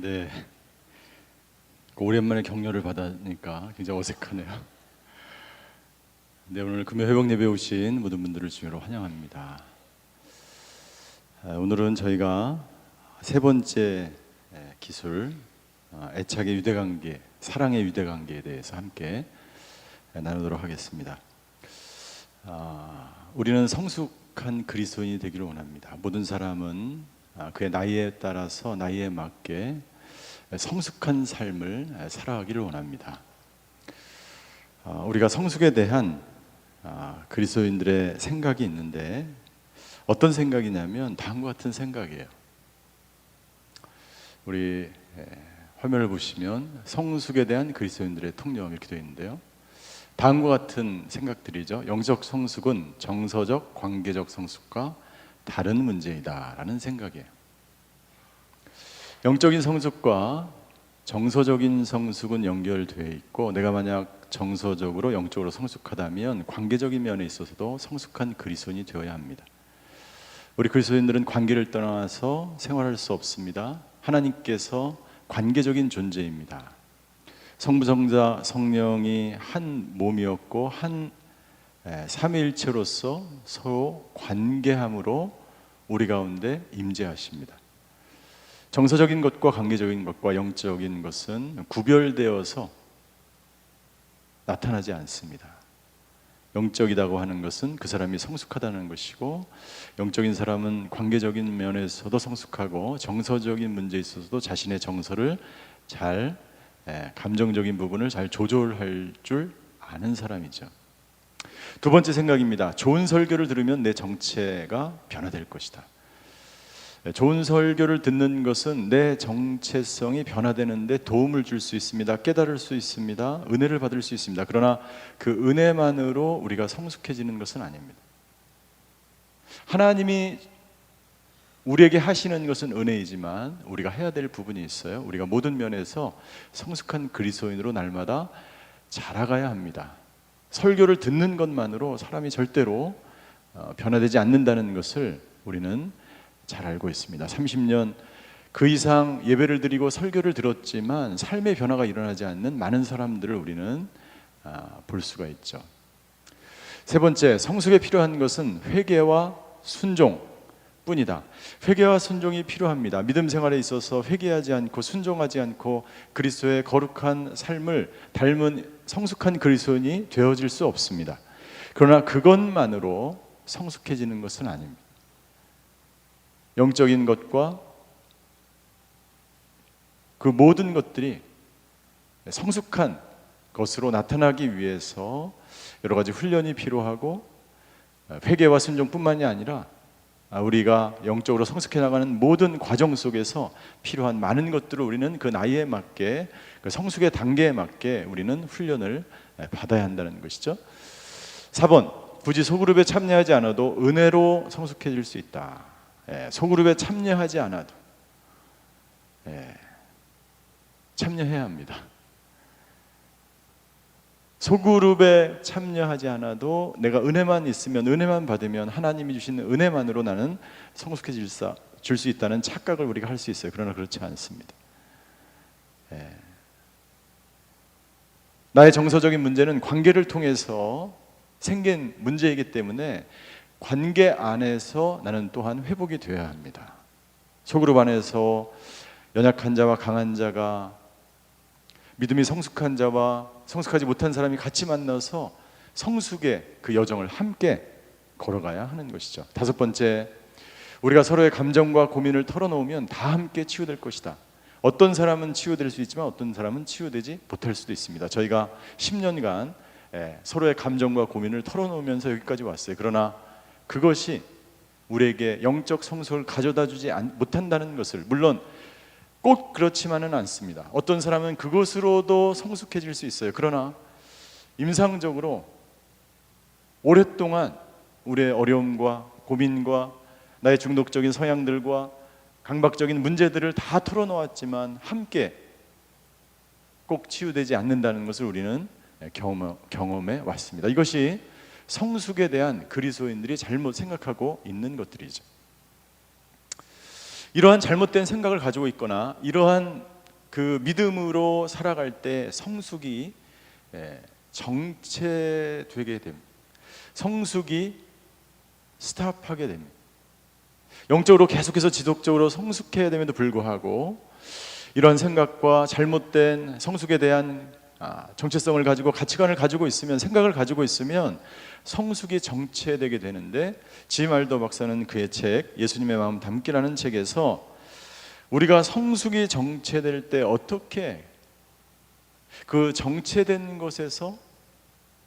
네, 오랜만에 격려를 받으니까 굉장히 어색하네요. 네, 오늘 금요 회복 예배 오신 모든 분들을 주님으로 환영합니다. 오늘은 저희가 세 번째 기술, 애착의 유대관계, 사랑의 유대관계에 대해서 함께 나누도록 하겠습니다. 우리는 성숙한 그리스도인이 되기를 원합니다. 모든 사람은 그의 나이에 따라서 나이에 맞게 성숙한 삶을 살아가기를 원합니다. 우리가 성숙에 대한 그리스도인들의 생각이 있는데 어떤 생각이냐면 다음과 같은 생각이에요. 우리 화면을 보시면 성숙에 대한 그리스도인들의 통념 이렇게 되어 있는데요. 다음과 같은 생각들이죠. 영적 성숙은 정서적, 관계적 성숙과 다른 문제이다 라는 생각이에요. 영적인 성숙과 정서적인 성숙은 연결되어 있고, 내가 만약 정서적으로 영적으로 성숙하다면 관계적인 면에 있어서도 성숙한 그리스도인이 되어야 합니다. 우리 그리스도인들은 관계를 떠나서 생활할 수 없습니다. 하나님께서 관계적인 존재입니다. 성부, 성자, 성령이 한 몸이었고 한 삼위일체로서 서로 관계함으로 우리 가운데 임재하십니다. 정서적인 것과 관계적인 것과 영적인 것은 구별되어서 나타나지 않습니다. 영적이라고 하는 것은 그 사람이 성숙하다는 것이고, 영적인 사람은 관계적인 면에서도 성숙하고 정서적인 문제에 있어서도 자신의 정서를 잘, 감정적인 부분을 잘 조절할 줄 아는 사람이죠. 두 번째 생각입니다. 좋은 설교를 들으면 내 정체가 변화될 것이다. 좋은 설교를 듣는 것은 내 정체성이 변화되는 데 도움을 줄 수 있습니다. 깨달을 수 있습니다. 은혜를 받을 수 있습니다. 그러나 그 은혜만으로 우리가 성숙해지는 것은 아닙니다. 하나님이 우리에게 하시는 것은 은혜이지만 우리가 해야 될 부분이 있어요. 우리가 모든 면에서 성숙한 그리스도인으로 날마다 자라가야 합니다. 설교를 듣는 것만으로 사람이 절대로 변화되지 않는다는 것을 우리는 잘 알고 있습니다. 30년 그 이상 예배를 드리고 설교를 들었지만 삶의 변화가 일어나지 않는 많은 사람들을 우리는 볼 수가 있죠. 세 번째, 성숙에 필요한 것은 회개와 순종 뿐이다. 회개와 순종이 필요합니다. 믿음 생활에 있어서 회개하지 않고 순종하지 않고 그리스도의 거룩한 삶을 닮은 성숙한 그리스도인이 되어질 수 없습니다. 그러나 그것만으로 성숙해지는 것은 아닙니다. 영적인 것과 그 모든 것들이 성숙한 것으로 나타나기 위해서 여러 가지 훈련이 필요하고, 회개와 순종뿐만이 아니라 우리가 영적으로 성숙해 나가는 모든 과정 속에서 필요한 많은 것들을 우리는 그 나이에 맞게, 그 성숙의 단계에 맞게 우리는 훈련을 받아야 한다는 것이죠. 4번, 굳이 소그룹에 참여하지 않아도 은혜로 성숙해질 수 있다. 소그룹에 참여하지 않아도 참여해야 합니다. 소그룹에 참여하지 않아도 내가 은혜만 있으면, 은혜만 받으면, 하나님이 주시는 은혜만으로 나는 성숙해질 수 있다는 착각을 우리가 할 수 있어요. 그러나 그렇지 않습니다. 나의 정서적인 문제는 관계를 통해서 생긴 문제이기 때문에 관계 안에서 나는 또한 회복이 되어야 합니다. 소그룹 안에서 연약한 자와 강한 자가, 믿음이 성숙한 자와 성숙하지 못한 사람이 같이 만나서 성숙의 그 여정을 함께 걸어가야 하는 것이죠. 다섯 번째, 우리가 서로의 감정과 고민을 털어놓으면 다 함께 치유될 것이다. 어떤 사람은 치유될 수 있지만 어떤 사람은 치유되지 못할 수도 있습니다. 저희가 10년간 서로의 감정과 고민을 털어놓으면서 여기까지 왔어요. 그러나 그것이 우리에게 영적 성숙을 가져다 주지 못한다는 것을, 물론 꼭 그렇지만은 않습니다. 어떤 사람은 그것으로도 성숙해질 수 있어요. 그러나 임상적으로 오랫동안 우리의 어려움과 고민과 나의 중독적인 성향들과 강박적인 문제들을 다 털어놓았지만 함께 꼭 치유되지 않는다는 것을 우리는 경험해 왔습니다. 이것이 성숙에 대한 그리스도인들이 잘못 생각하고 있는 것들이죠. 이러한 잘못된 생각을 가지고 있거나 이러한 그 믿음으로 살아갈 때 성숙이 정체되게 됩니다. 성숙이 스탑하게 됩니다. 영적으로 계속해서 지속적으로 성숙해야 됨에도 불구하고 이런 생각과 잘못된 성숙에 대한 정체성을 가지고 가치관을 가지고 있으면, 생각을 가지고 있으면 성숙이 정체되게 되는데, 지말도 박사는 그의 책 예수님의 마음 담기라는 책에서 우리가 성숙이 정체될 때 어떻게 그 정체된 것에서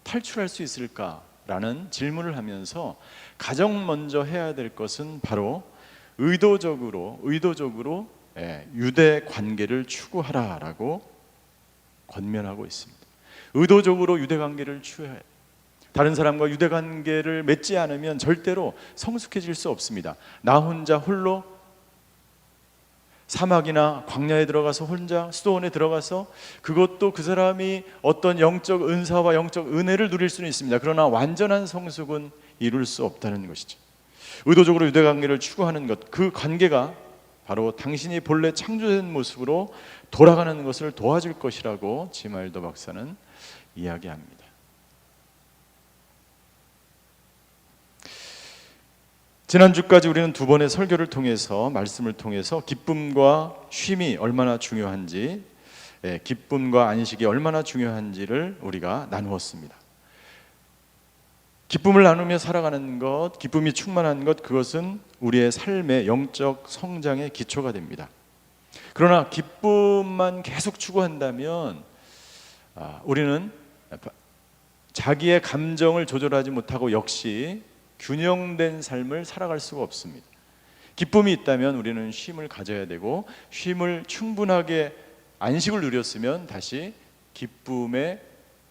탈출할 수 있을까라는 질문을 하면서 가장 먼저 해야 될 것은 바로 의도적으로 유대 관계를 추구하라라고 권면하고 있습니다. 의도적으로 유대 관계를 추구해야 해요. 다른 사람과 유대 관계를 맺지 않으면 절대로 성숙해질 수 없습니다. 나 혼자 홀로 사막이나 광야에 들어가서 혼자 수도원에 들어가서 그것도 그 사람이 어떤 영적 은사와 영적 은혜를 누릴 수는 있습니다. 그러나 완전한 성숙은 이룰 수 없다는 것이죠. 의도적으로 유대 관계를 추구하는 것, 그 관계가 바로 당신이 본래 창조된 모습으로 돌아가는 것을 도와줄 것이라고 지말도 박사는 이야기합니다. 지난주까지 우리는 두 번의 설교를 통해서, 말씀을 통해서 기쁨과 쉼이 얼마나 중요한지, 기쁨과 안식이 얼마나 중요한지를 우리가 나누었습니다. 기쁨을 나누며 살아가는 것, 기쁨이 충만한 것, 그것은 우리의 삶의 영적 성장의 기초가 됩니다. 그러나 기쁨만 계속 추구한다면 우리는 자기의 감정을 조절하지 못하고 역시 균형된 삶을 살아갈 수가 없습니다. 기쁨이 있다면 우리는 쉼을 가져야 되고, 쉼을 충분하게 안식을 누렸으면 다시 기쁨의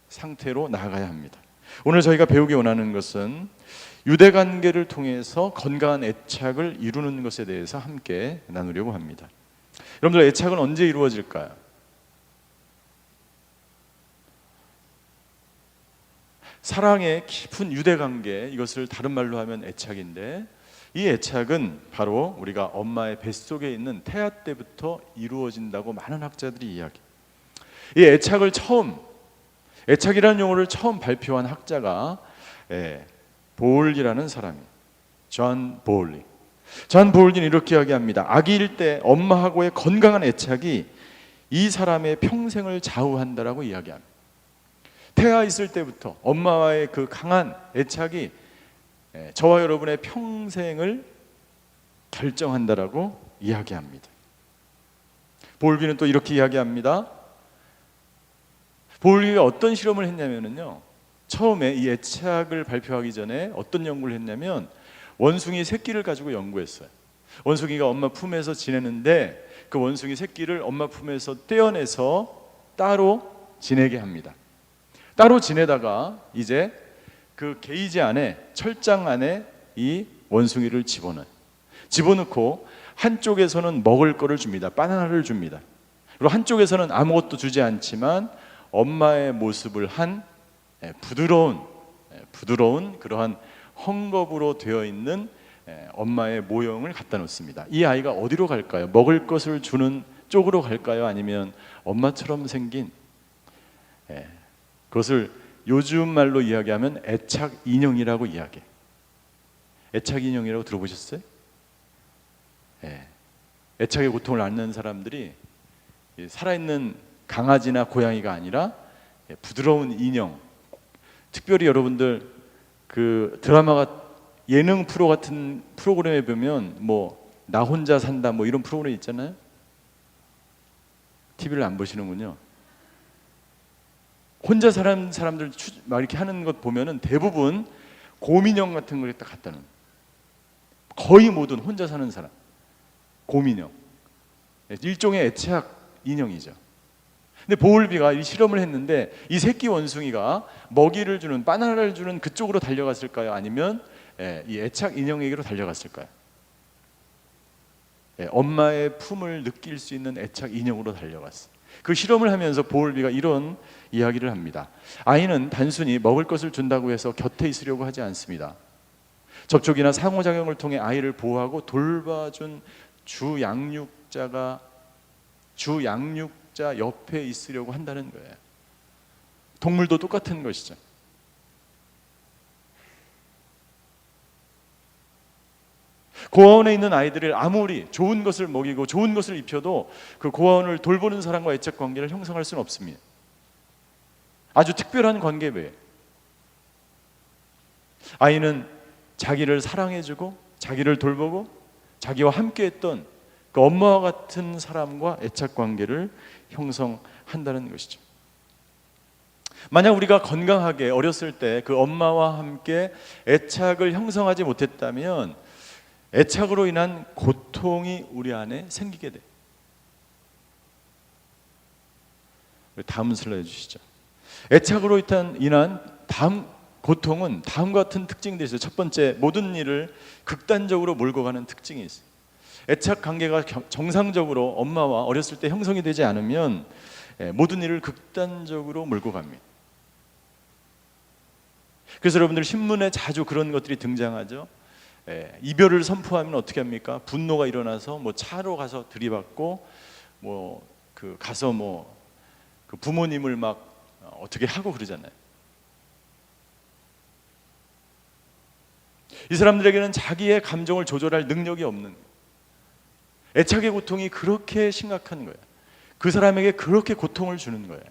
상태로 나아가야 합니다. 오늘 저희가 배우기 원하는 것은 유대 관계를 통해서 건강한 애착을 이루는 것에 대해서 함께 나누려고 합니다. 여러분들, 애착은 언제 이루어질까요? 사랑의 깊은 유대 관계, 이것을 다른 말로 하면 애착인데, 이 애착은 바로 우리가 엄마의 뱃속에 있는 태아 때부터 이루어진다고 많은 학자들이 이야기해요. 이 애착이라는 용어를 처음 발표한 학자가 보울리라는 사람이에요. 존 보울리. 존 보울리는 이렇게 이야기합니다. 아기일 때 엄마하고의 건강한 애착이 이 사람의 평생을 좌우한다라고 이야기합니다. 태아 있을 때부터 엄마와의 그 강한 애착이 저와 여러분의 평생을 결정한다라고 이야기합니다. 보울리는 또 이렇게 이야기합니다. 보울리가 어떤 실험을 했냐면요, 처음에 이 애착을 발표하기 전에 어떤 연구를 했냐면 원숭이 새끼를 가지고 연구했어요. 원숭이가 엄마 품에서 지내는데 그 원숭이 새끼를 엄마 품에서 떼어내서 따로 지내게 합니다. 따로 지내다가 이제 그 게이지 안에, 철장 안에 이 원숭이를 집어넣고 한쪽에서는 먹을 거를 줍니다. 바나나를 줍니다. 그리고 한쪽에서는 아무것도 주지 않지만 엄마의 모습을 한 부드러운 그러한 헝겊으로 되어 있는 엄마의 모형을 갖다 놓습니다. 이 아이가 어디로 갈까요? 먹을 것을 주는 쪽으로 갈까요? 아니면 엄마처럼 생긴, 그것을 요즘 말로 이야기하면 애착 인형이라고 이야기해요. 애착 인형이라고 들어보셨어요? 애착의 고통을 앓는 사람들이 살아있는 강아지나 고양이가 아니라 부드러운 인형, 특별히 여러분들 그 드라마가, 예능 프로 같은 프로그램에 보면 뭐 나 혼자 산다 뭐 이런 프로그램 있잖아요. TV를 안 보시는군요. 혼자 사는 사람들 막 이렇게 하는 것 보면은 대부분 곰인형 같은 걸 갖다 놓은, 거의 모든 혼자 사는 사람 곰인형, 일종의 애착 인형이죠. 근데 보울비가 이 실험을 했는데 이 새끼 원숭이가 먹이를 주는, 바나나를 주는 그쪽으로 달려갔을까요? 아니면 이 애착 인형에게로 달려갔을까요? 엄마의 품을 느낄 수 있는 애착 인형으로 달려갔어요. 그 실험을 하면서 보울비가 이런 이야기를 합니다. 아이는 단순히 먹을 것을 준다고 해서 곁에 있으려고 하지 않습니다. 접촉이나 상호작용을 통해 아이를 보호하고 돌봐준 주 양육자 옆에 있으려고 한다는 거예요. 동물도 똑같은 것이죠. 고아원에 있는 아이들을 아무리 좋은 것을 먹이고 좋은 것을 입혀도 그 고아원을 돌보는 사람과 애착 관계를 형성할 수는 없습니다. 아주 특별한 관계 외에 아이는 자기를 사랑해주고 자기를 돌보고 자기와 함께했던 그 엄마와 같은 사람과 애착 관계를 형성한다는 것이죠. 만약 우리가 건강하게 어렸을 때 그 엄마와 함께 애착을 형성하지 못했다면 애착으로 인한 고통이 우리 안에 생기게 돼요. 다음 슬라이드 주시죠. 애착으로 인한 다음 고통은 다음과 같은 특징들이 있어요. 첫 번째, 모든 일을 극단적으로 몰고 가는 특징이 있어요. 애착 관계가 정상적으로 엄마와 어렸을 때 형성이 되지 않으면 모든 일을 극단적으로 몰고 갑니다. 그래서 여러분들 신문에 자주 그런 것들이 등장하죠. 이별을 선포하면 어떻게 합니까? 분노가 일어나서 뭐 차로 가서 들이받고 가서 그 부모님을 막 어떻게 하고 그러잖아요. 이 사람들에게는 자기의 감정을 조절할 능력이 없는, 애착의 고통이 그렇게 심각한 거예요. 그 사람에게 그렇게 고통을 주는 거예요.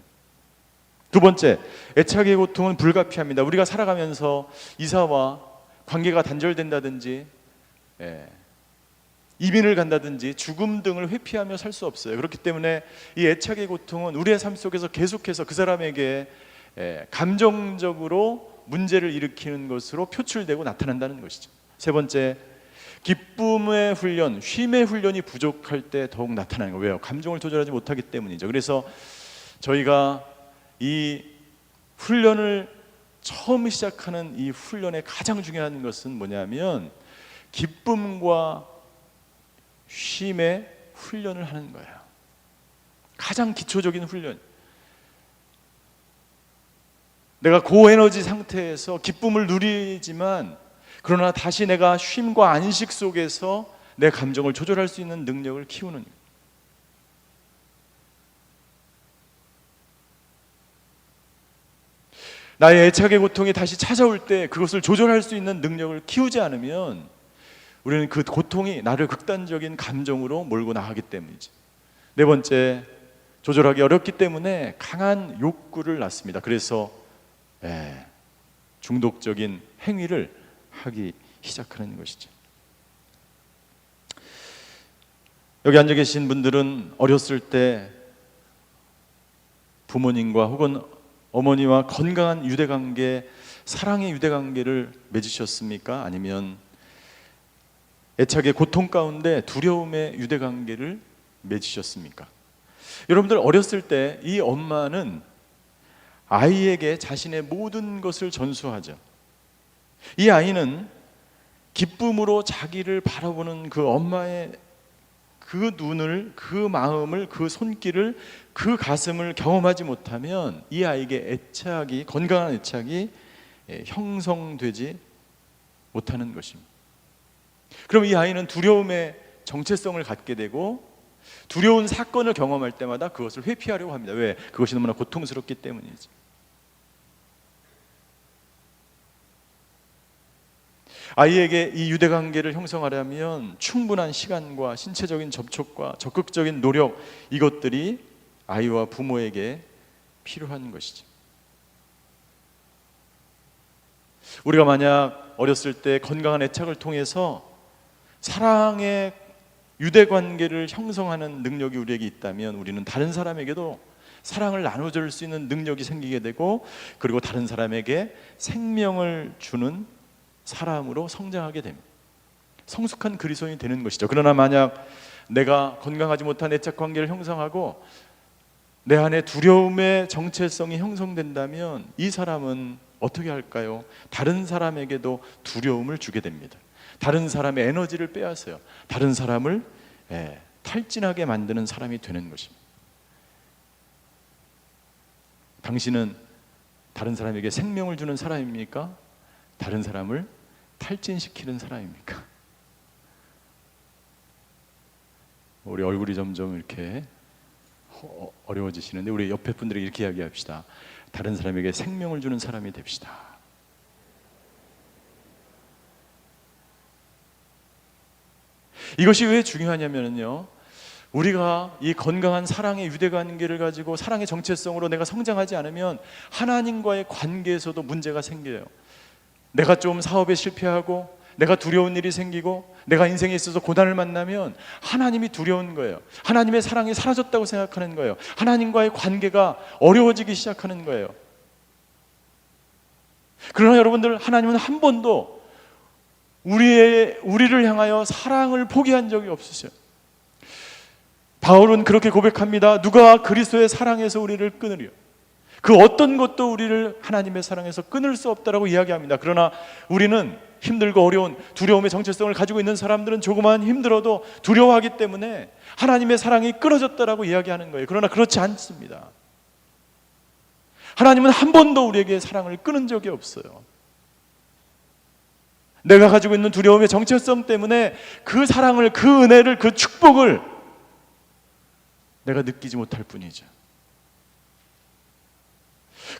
두 번째, 애착의 고통은 불가피합니다. 우리가 살아가면서 이사와 관계가 단절된다든지 이민을 간다든지 죽음 등을 회피하며 살 수 없어요. 그렇기 때문에 이 애착의 고통은 우리의 삶 속에서 계속해서 그 사람에게 감정적으로 문제를 일으키는 것으로 표출되고 나타난다는 것이죠. 세 번째, 기쁨의 훈련, 쉼의 훈련이 부족할 때 더욱 나타나는 거예요. 왜요? 감정을 조절하지 못하기 때문이죠. 그래서 저희가 이 훈련을 처음 시작하는 이 훈련의 가장 중요한 것은 뭐냐면 기쁨과 쉼의 훈련을 하는 거예요. 가장 기초적인 훈련. 내가 고에너지 상태에서 기쁨을 누리지만 그러나 다시 내가 쉼과 안식 속에서 내 감정을 조절할 수 있는 능력을 키우는 거예요. 나의 애착의 고통이 다시 찾아올 때 그것을 조절할 수 있는 능력을 키우지 않으면 우리는 그 고통이 나를 극단적인 감정으로 몰고 나가기 때문이지. 네 번째, 조절하기 어렵기 때문에 강한 욕구를 낳습니다. 그래서 중독적인 행위를 하기 시작하는 것이죠. 여기 앉아 계신 분들은 어렸을 때 부모님과 혹은 어머니와 건강한 유대관계, 사랑의 유대관계를 맺으셨습니까? 아니면 애착의 고통 가운데 두려움의 유대관계를 맺으셨습니까? 여러분들 어렸을 때 이 엄마는 아이에게 자신의 모든 것을 전수하죠. 이 아이는 기쁨으로 자기를 바라보는 그 엄마의 그 눈을, 그 마음을, 그 손길을, 그 가슴을 경험하지 못하면 이 아이에게 애착이, 건강한 애착이 형성되지 못하는 것입니다. 그럼 이 아이는 두려움의 정체성을 갖게 되고 두려운 사건을 경험할 때마다 그것을 회피하려고 합니다. 왜? 그것이 너무나 고통스럽기 때문이지. 아이에게 이 유대관계를 형성하려면 충분한 시간과 신체적인 접촉과 적극적인 노력, 이것들이 아이와 부모에게 필요한 것이죠. 우리가 만약 어렸을 때 건강한 애착을 통해서 사랑의 유대관계를 형성하는 능력이 우리에게 있다면 우리는 다른 사람에게도 사랑을 나눠줄 수 있는 능력이 생기게 되고, 그리고 다른 사람에게 생명을 주는 사람으로 성장하게 됩니다. 성숙한 그리스도인이 되는 것이죠. 그러나 만약 내가 건강하지 못한 애착 관계를 형성하고 내 안에 두려움의 정체성이 형성된다면 이 사람은 어떻게 할까요? 다른 사람에게도 두려움을 주게 됩니다. 다른 사람의 에너지를 빼앗아요. 다른 사람을 탈진하게 만드는 사람이 되는 것입니다. 당신은 다른 사람에게 생명을 주는 사람입니까? 다른 사람을 탈진시키는 사람입니까? 우리 얼굴이 점점 이렇게 어려워지시는데 우리 옆에 분들에게 이렇게 이야기합시다. 다른 사람에게 생명을 주는 사람이 됩시다. 이것이 왜 중요하냐면요, 우리가 이 건강한 사랑의 유대관계를 가지고 사랑의 정체성으로 내가 성장하지 않으면 하나님과의 관계에서도 문제가 생겨요. 내가 좀 사업에 실패하고 내가 두려운 일이 생기고 내가 인생에 있어서 고난을 만나면 하나님이 두려운 거예요. 하나님의 사랑이 사라졌다고 생각하는 거예요. 하나님과의 관계가 어려워지기 시작하는 거예요. 그러나 여러분들, 하나님은 한 번도 우리를 향하여 사랑을 포기한 적이 없으셔요. 바울은 그렇게 고백합니다. 누가 그리스도의 사랑에서 우리를 끊으리요? 그 어떤 것도 우리를 하나님의 사랑에서 끊을 수 없다라고 이야기합니다. 그러나 우리는 힘들고 어려운 두려움의 정체성을 가지고 있는 사람들은 조그만 힘들어도 두려워하기 때문에 하나님의 사랑이 끊어졌다라고 이야기하는 거예요. 그러나 그렇지 않습니다. 하나님은 한 번도 우리에게 사랑을 끊은 적이 없어요. 내가 가지고 있는 두려움의 정체성 때문에 그 사랑을, 그 은혜를, 그 축복을 내가 느끼지 못할 뿐이죠.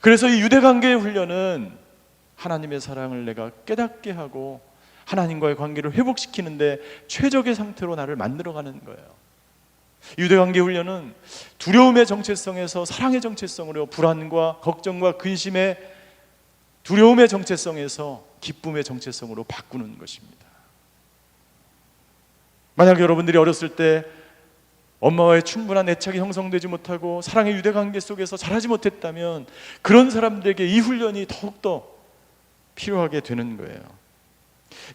그래서 이 유대관계의 훈련은 하나님의 사랑을 내가 깨닫게 하고 하나님과의 관계를 회복시키는데 최적의 상태로 나를 만들어가는 거예요. 유대관계 훈련은 두려움의 정체성에서 사랑의 정체성으로, 불안과 걱정과 근심의 두려움의 정체성에서 기쁨의 정체성으로 바꾸는 것입니다. 만약 여러분들이 어렸을 때 엄마와의 충분한 애착이 형성되지 못하고 사랑의 유대관계 속에서 자라지 못했다면 그런 사람들에게 이 훈련이 더욱더 필요하게 되는 거예요.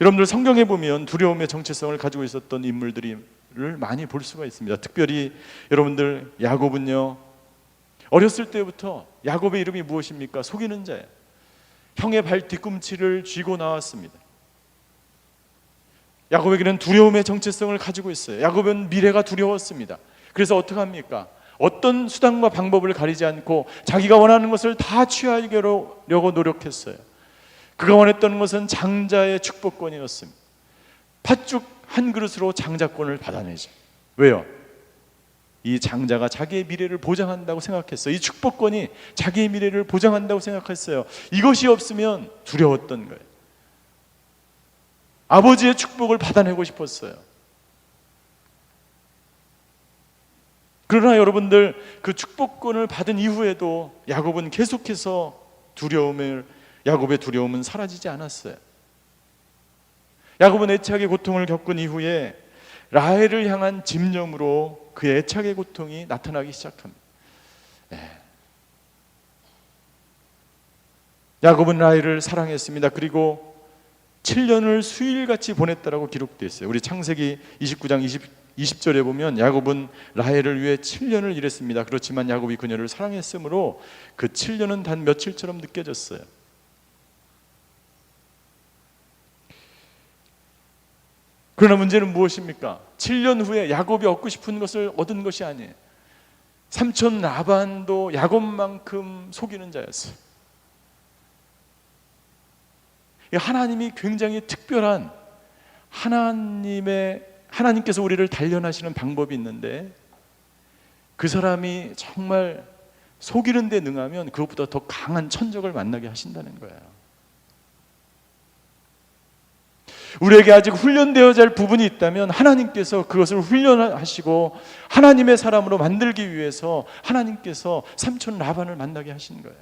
여러분들, 성경에 보면 두려움의 정체성을 가지고 있었던 인물들을 많이 볼 수가 있습니다. 특별히 여러분들, 야곱은요, 어렸을 때부터 야곱의 이름이 무엇입니까? 속이는 자예요. 형의 발 뒤꿈치를 쥐고 나왔습니다. 야곱에게는 두려움의 정체성을 가지고 있어요. 야곱은 미래가 두려웠습니다. 그래서 어떻게 합니까? 어떤 수단과 방법을 가리지 않고 자기가 원하는 것을 다 취하려고 노력했어요. 그가 원했던 것은 장자의 축복권이었습니다. 팥죽 한 그릇으로 장자권을 받아내죠. 왜요? 이 장자가 자기의 미래를 보장한다고 생각했어요. 이 축복권이 자기의 미래를 보장한다고 생각했어요. 이것이 없으면 두려웠던 거예요. 아버지의 축복을 받아내고 싶었어요. 그러나 여러분들, 그 축복권을 받은 이후에도 야곱은 계속해서 야곱의 두려움은 사라지지 않았어요. 야곱은 애착의 고통을 겪은 이후에 라헬을 향한 집념으로 그의 애착의 고통이 나타나기 시작합니다. 야곱은 라헬을 사랑했습니다. 그리고 7년을 수일같이 보냈다라고 기록되어 있어요. 우리 창세기 29장 20절에 보면 야곱은 라헬을 위해 7년을 일했습니다. 그렇지만 야곱이 그녀를 사랑했으므로 그 7년은 단 며칠처럼 느껴졌어요. 그러나 문제는 무엇입니까? 7년 후에 야곱이 얻고 싶은 것을 얻은 것이 아니에요. 삼촌 라반도 야곱만큼 속이는 자였어요. 하나님이 굉장히 특별한, 하나님께서 우리를 단련하시는 방법이 있는데, 그 사람이 정말 속이는 데 능하면 그것보다 더 강한 천적을 만나게 하신다는 거예요. 우리에게 아직 훈련되어야 할 부분이 있다면 하나님께서 그것을 훈련하시고 하나님의 사람으로 만들기 위해서 하나님께서 삼촌 라반을 만나게 하신 거예요.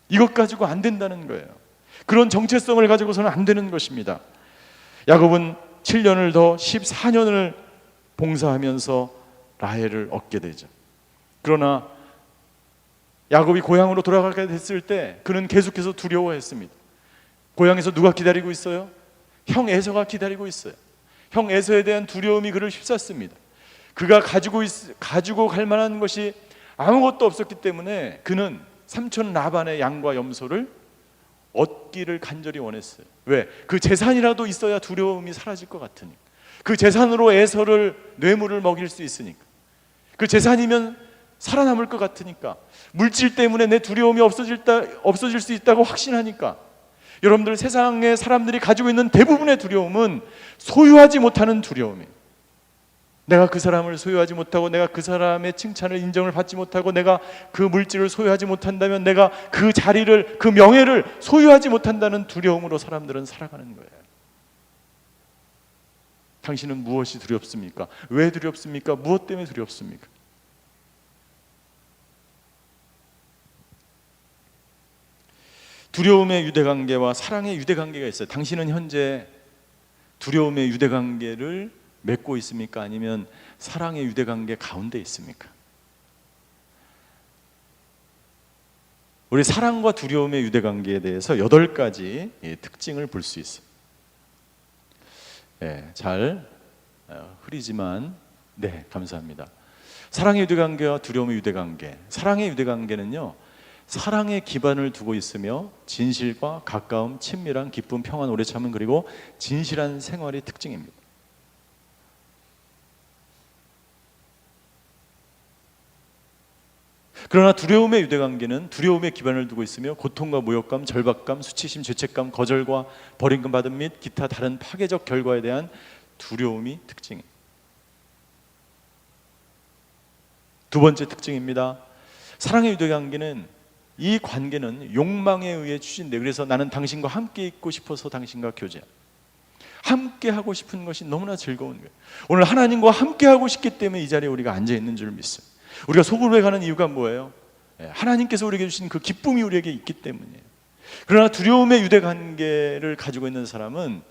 이것 가지고 안 된다는 거예요. 그런 정체성을 가지고서는 안 되는 것입니다. 야곱은 7년을 더 14년을 봉사하면서 라헬을 얻게 되죠. 그러나 야곱이 고향으로 돌아가게 됐을 때 그는 계속해서 두려워했습니다. 고향에서 누가 기다리고 있어요? 형 에서가 기다리고 있어요. 형 에서에 대한 두려움이 그를 휩쌌습니다. 그가 가지고 갈 만한 것이 아무것도 없었기 때문에 그는 삼촌 라반의 양과 염소를 얻기를 간절히 원했어요. 왜? 그 재산이라도 있어야 두려움이 사라질 것 같으니까. 그 재산으로 에서를 뇌물을 먹일 수 있으니까. 그 재산이면 살아남을 것 같으니까. 물질 때문에 내 두려움이 없어질 수 있다고 확신하니까. 여러분들, 세상의 사람들이 가지고 있는 대부분의 두려움은 소유하지 못하는 두려움이에요. 내가 그 사람을 소유하지 못하고, 내가 그 사람의 칭찬을, 인정을 받지 못하고, 내가 그 물질을 소유하지 못한다면, 내가 그 자리를, 그 명예를 소유하지 못한다는 두려움으로 사람들은 살아가는 거예요. 당신은 무엇이 두렵습니까? 왜 두렵습니까? 무엇 때문에 두렵습니까? 두려움의 유대관계와 사랑의 유대관계가 있어요. 당신은 현재 두려움의 유대관계를 맺고 있습니까? 아니면 사랑의 유대관계 가운데 있습니까? 우리 사랑과 두려움의 유대관계에 대해서 8가지 특징을 볼 수 있어요. 잘 흐리지만, 감사합니다. 사랑의 유대관계와 두려움의 유대관계. 사랑의 유대관계는요, 사랑의 기반을 두고 있으며 진실과 가까움, 친밀한, 기쁨, 평안, 오래 참음, 그리고 진실한 생활이 특징입니다. 그러나 두려움의 유대관계는 두려움의 기반을 두고 있으며 고통과 모욕감, 절박감, 수치심, 죄책감, 거절과 버림금 받음 및 기타 다른 파괴적 결과에 대한 두려움이 특징입니다. 두 번째 특징입니다. 사랑의 유대관계는, 이 관계는 욕망에 의해 추진돼. 그래서 나는 당신과 함께 있고 싶어서 당신과 교제합니다. 함께 하고 싶은 것이 너무나 즐거운 거예요. 오늘 하나님과 함께 하고 싶기 때문에 이 자리에 우리가 앉아 있는 줄 믿습니다. 우리가 소그룹에 가는 이유가 뭐예요? 하나님께서 우리에게 주신 그 기쁨이 우리에게 있기 때문이에요. 그러나 두려움의 유대관계를 가지고 있는 사람은,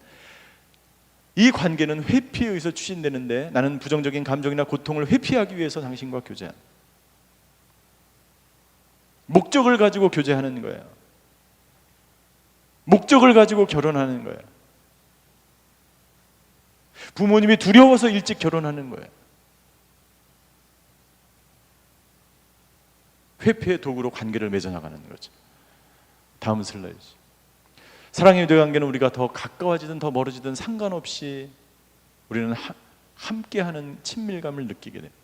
이 관계는 회피에 의해서 추진되는데, 나는 부정적인 감정이나 고통을 회피하기 위해서 당신과 교제합니다. 목적을 가지고 교제하는 거예요. 목적을 가지고 결혼하는 거예요. 부모님이 두려워서 일찍 결혼하는 거예요. 회피의 도구로 관계를 맺어나가는 거죠. 다음 슬라이드. 사랑의 유대관계는 우리가 더 가까워지든 더 멀어지든 상관없이 우리는 함께하는 친밀감을 느끼게 됩니다.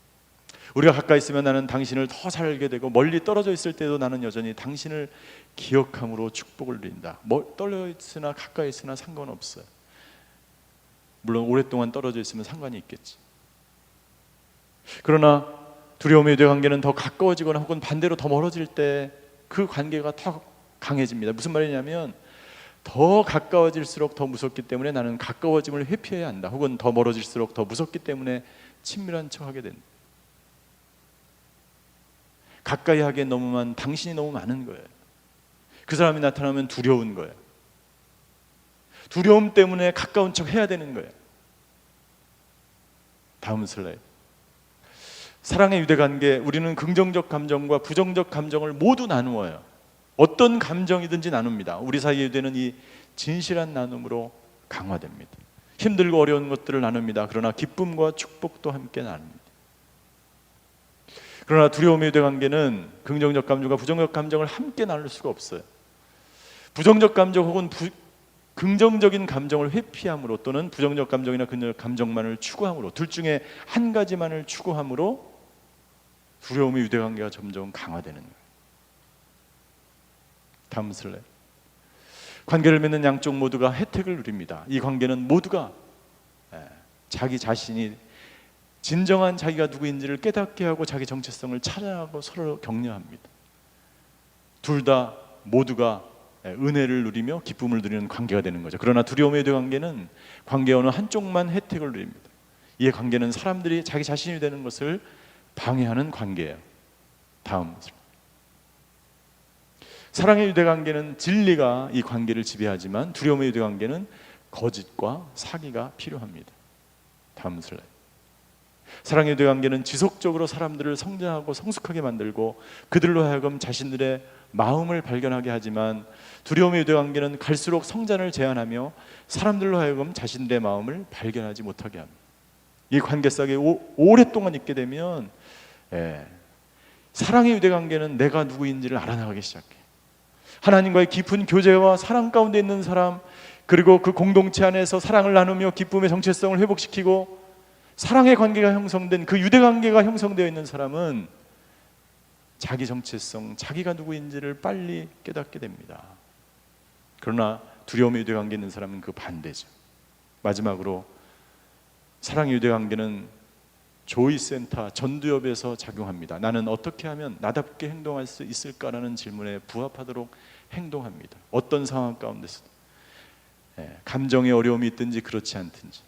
우리가 가까이 있으면 나는 당신을 더 잘 알게 되고, 멀리 떨어져 있을 때도 나는 여전히 당신을 기억함으로 축복을 누린다. 떨어져 있으나 가까이 있으나 상관없어요. 물론 오랫동안 떨어져 있으면 상관이 있겠지. 그러나 두려움의 유대관계는 더 가까워지거나 혹은 반대로 더 멀어질 때 그 관계가 더 강해집니다. 무슨 말이냐면, 더 가까워질수록 더 무섭기 때문에 나는 가까워짐을 회피해야 한다. 혹은 더 멀어질수록 더 무섭기 때문에 친밀한 척하게 된다. 가까이 하기엔 당신이 너무 많은 거예요. 그 사람이 나타나면 두려운 거예요. 두려움 때문에 가까운 척 해야 되는 거예요. 다음 슬라이드. 사랑의 유대관계, 우리는 긍정적 감정과 부정적 감정을 모두 나누어요. 어떤 감정이든지 나눕니다. 우리 사이의 유대는 이 진실한 나눔으로 강화됩니다. 힘들고 어려운 것들을 나눕니다. 그러나 기쁨과 축복도 함께 나눕니다. 그러나 두려움의 유대관계는 긍정적 감정과 부정적 감정을 함께 나눌 수가 없어요. 부정적 감정 혹은 긍정적인 감정을 회피함으로, 또는 부정적 감정이나 긍정적 감정만을 추구함으로, 둘 중에 한 가지만을 추구함으로 두려움의 유대관계가 점점 강화되는 거예요. 다음 슬라이드. 관계를 맺는 양쪽 모두가 혜택을 누립니다. 이 관계는 모두가 자기 자신이 진정한 자기가 누구인지를 깨닫게 하고 자기 정체성을 찾아가고 서로 격려합니다. 둘 다 모두가 은혜를 누리며 기쁨을 누리는 관계가 되는 거죠. 그러나 두려움의 유대관계는 관계 어느 한쪽만 혜택을 누립니다. 이 관계는 사람들이 자기 자신이 되는 것을 방해하는 관계예요. 다음. 사랑의 유대관계는 진리가 이 관계를 지배하지만, 두려움의 유대관계는 거짓과 사기가 필요합니다. 다음 슬라이드. 사랑의 유대관계는 지속적으로 사람들을 성장하고 성숙하게 만들고 그들로 하여금 자신들의 마음을 발견하게 하지만, 두려움의 유대관계는 갈수록 성장을 제한하며 사람들로 하여금 자신들의 마음을 발견하지 못하게 합니다. 이 관계 속에 오랫동안 있게 되면 사랑의 유대관계는 내가 누구인지를 알아나가기 시작해. 하나님과의 깊은 교제와 사랑 가운데 있는 사람, 그리고 그 공동체 안에서 사랑을 나누며 기쁨의 정체성을 회복시키고 사랑의 관계가 형성된, 그 유대관계가 형성되어 있는 사람은 자기 정체성, 자기가 누구인지를 빨리 깨닫게 됩니다. 그러나 두려움의 유대관계 있는 사람은 그 반대죠. 마지막으로 사랑의 유대관계는 조이센터 전두엽에서 작용합니다. 나는 어떻게 하면 나답게 행동할 수 있을까라는 질문에 부합하도록 행동합니다. 어떤 상황 가운데서도 감정의 어려움이 있든지 그렇지 않든지,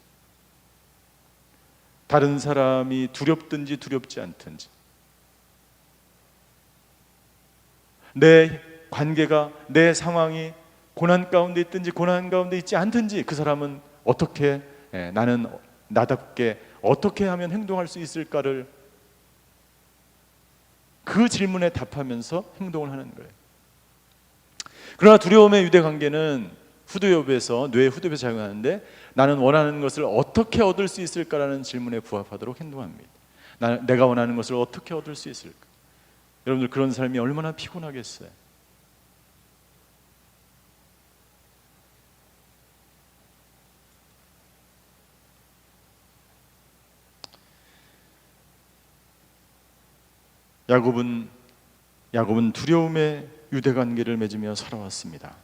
다른 사람이 두렵든지 두렵지 않든지, 내 관계가, 내 상황이 고난 가운데 있든지 고난 가운데 있지 않든지 그 사람은 어떻게, 나는 나답게 어떻게 하면 행동할 수 있을까를 그 질문에 답하면서 행동을 하는 거예요. 그러나 두려움의 유대관계는 후두엽에서, 뇌 후두엽에서 작용하는데 나는 원하는 것을 어떻게 얻을 수 있을까라는 질문에 부합하도록 행동합니다. 내가 원하는 것을 어떻게 얻을 수 있을까? 여러분들 그런 삶이 얼마나 피곤하겠어요. 야곱은 두려움의 유대관계를 맺으며 살아왔습니다.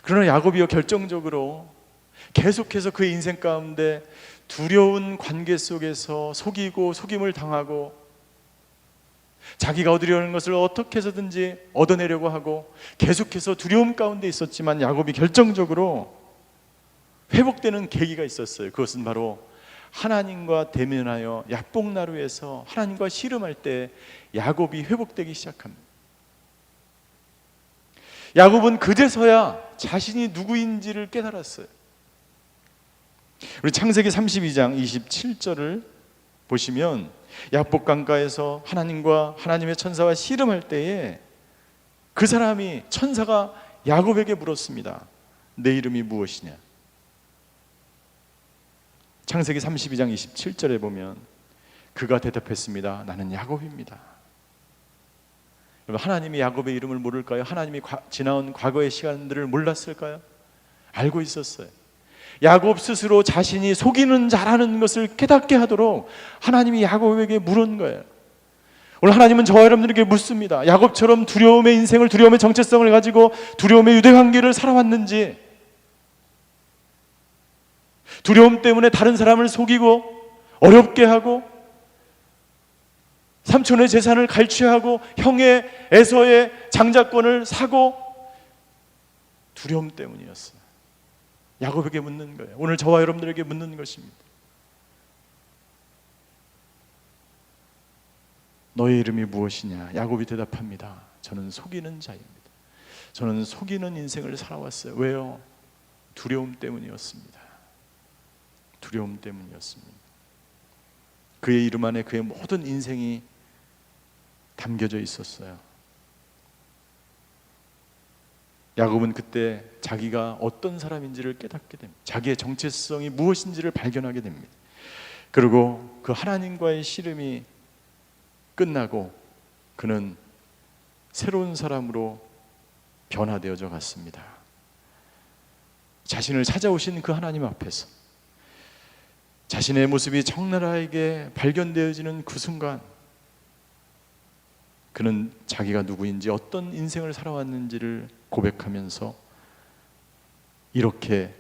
그러나 야곱이요, 결정적으로 계속해서 그의 인생 가운데 두려운 관계 속에서 속이고 속임을 당하고 자기가 얻으려는 것을 어떻게 해서든지 얻어내려고 하고 계속해서 두려움 가운데 있었지만 야곱이 결정적으로 회복되는 계기가 있었어요. 그것은 바로 하나님과 대면하여 야복나루에서 하나님과 씨름할 때 야곱이 회복되기 시작합니다. 야곱은 그제서야 자신이 누구인지를 깨달았어요. 우리 창세기 32장 27절을 보시면 야복 강가에서 하나님과 하나님의 천사와 씨름할 때에 그 사람이, 천사가 야곱에게 물었습니다. 내 이름이 무엇이냐? 창세기 32장 27절에 보면 그가 대답했습니다. 나는 야곱입니다. 여러분, 하나님이 야곱의 이름을 모를까요? 하나님이 지나온 과거의 시간들을 몰랐을까요? 알고 있었어요. 야곱 스스로 자신이 속이는 자라는 것을 깨닫게 하도록 하나님이 야곱에게 물은 거예요. 오늘 하나님은 저와 여러분들에게 묻습니다. 야곱처럼 두려움의 인생을, 두려움의 정체성을 가지고 두려움의 유대관계를 살아왔는지, 두려움 때문에 다른 사람을 속이고 어렵게 하고 삼촌의 재산을 갈취하고 형의 에서의 장자권을 사고, 두려움 때문이었어요. 야곱에게 묻는 거예요. 오늘 저와 여러분들에게 묻는 것입니다. 너의 이름이 무엇이냐? 야곱이 대답합니다. 저는 속이는 자입니다. 저는 속이는 인생을 살아왔어요. 왜요? 두려움 때문이었습니다. 두려움 때문이었습니다. 그의 이름 안에 그의 모든 인생이 담겨져 있었어요. 야곱은 그때 자기가 어떤 사람인지를 깨닫게 됩니다. 자기의 정체성이 무엇인지를 발견하게 됩니다. 그리고 그 하나님과의 씨름이 끝나고 그는 새로운 사람으로 변화되어져 갔습니다. 자신을 찾아오신 그 하나님 앞에서 자신의 모습이 적나라하게 발견되어지는 그 순간 그는 자기가 누구인지, 어떤 인생을 살아왔는지를 고백하면서 이렇게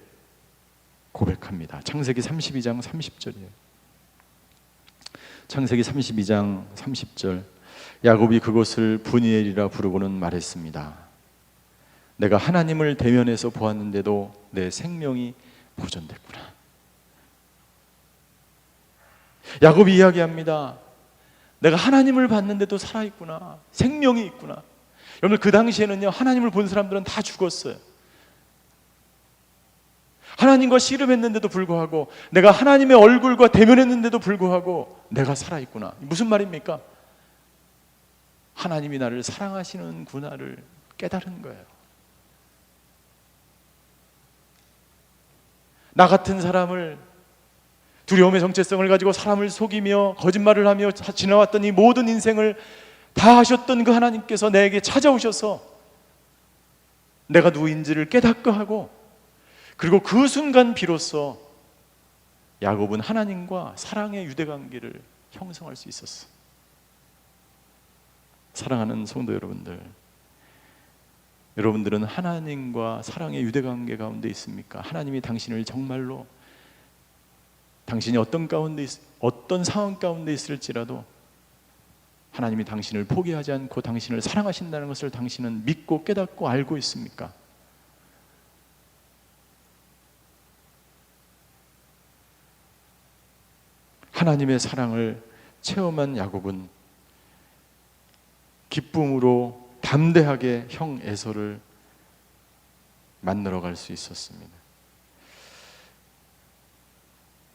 고백합니다. 창세기 32장 30절이에요. 창세기 32장 30절, 야곱이 그곳을 브니엘이라 부르고는 말했습니다. 내가 하나님을 대면해서 보았는데도 내 생명이 보존됐구나. 야곱이 이야기합니다. 내가 하나님을 봤는데도 살아있구나. 생명이 있구나. 여러분, 그 당시에는요, 하나님을 본 사람들은 다 죽었어요. 하나님과 씨름했는데도 불구하고, 내가 하나님의 얼굴과 대면했는데도 불구하고 내가 살아있구나. 무슨 말입니까? 하나님이 나를 사랑하시는구나를 깨달은 거예요. 나 같은 사람을, 두려움의 정체성을 가지고 사람을 속이며 거짓말을 하며 지나왔던 이 모든 인생을 다 하셨던 그 하나님께서 내게 찾아오셔서 내가 누구인지를 깨닫게 하고, 그리고 그 순간 비로소 야곱은 하나님과 사랑의 유대관계를 형성할 수 있었어. 사랑하는 성도 여러분들, 여러분들은 하나님과 사랑의 유대관계 가운데 있습니까? 하나님이 당신을 정말로 당신이 어떤 상황 가운데 있을지라도 하나님이 당신을 포기하지 않고 당신을 사랑하신다는 것을 당신은 믿고 깨닫고 알고 있습니까? 하나님의 사랑을 체험한 야곱은 기쁨으로 담대하게 형 에서를 만나러 갈 수 있었습니다.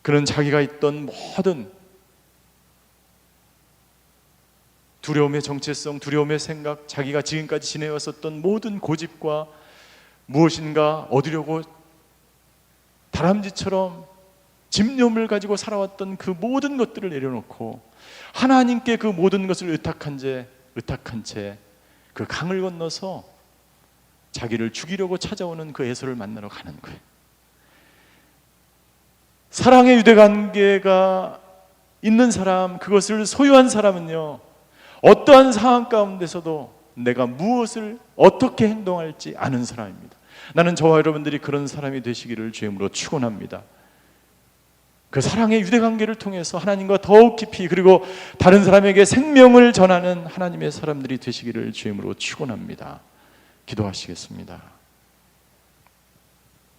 그는 자기가 있던 모든 두려움의 정체성, 두려움의 생각, 자기가 지금까지 지내왔었던 모든 고집과 무엇인가 얻으려고 다람쥐처럼 집념을 가지고 살아왔던 그 모든 것들을 내려놓고 하나님께 그 모든 것을 의탁한 채 그 강을 건너서 자기를 죽이려고 찾아오는 그 에서를 만나러 가는 거예요. 사랑의 유대관계가 있는 사람, 그것을 소유한 사람은요, 어떠한 상황 가운데서도 내가 무엇을 어떻게 행동할지 아는 사람입니다. 나는 저와 여러분들이 그런 사람이 되시기를 주임으로 축원합니다. 그 사랑의 유대관계를 통해서 하나님과 더욱 깊이, 그리고 다른 사람에게 생명을 전하는 하나님의 사람들이 되시기를 주임으로 축원합니다. 기도하시겠습니다.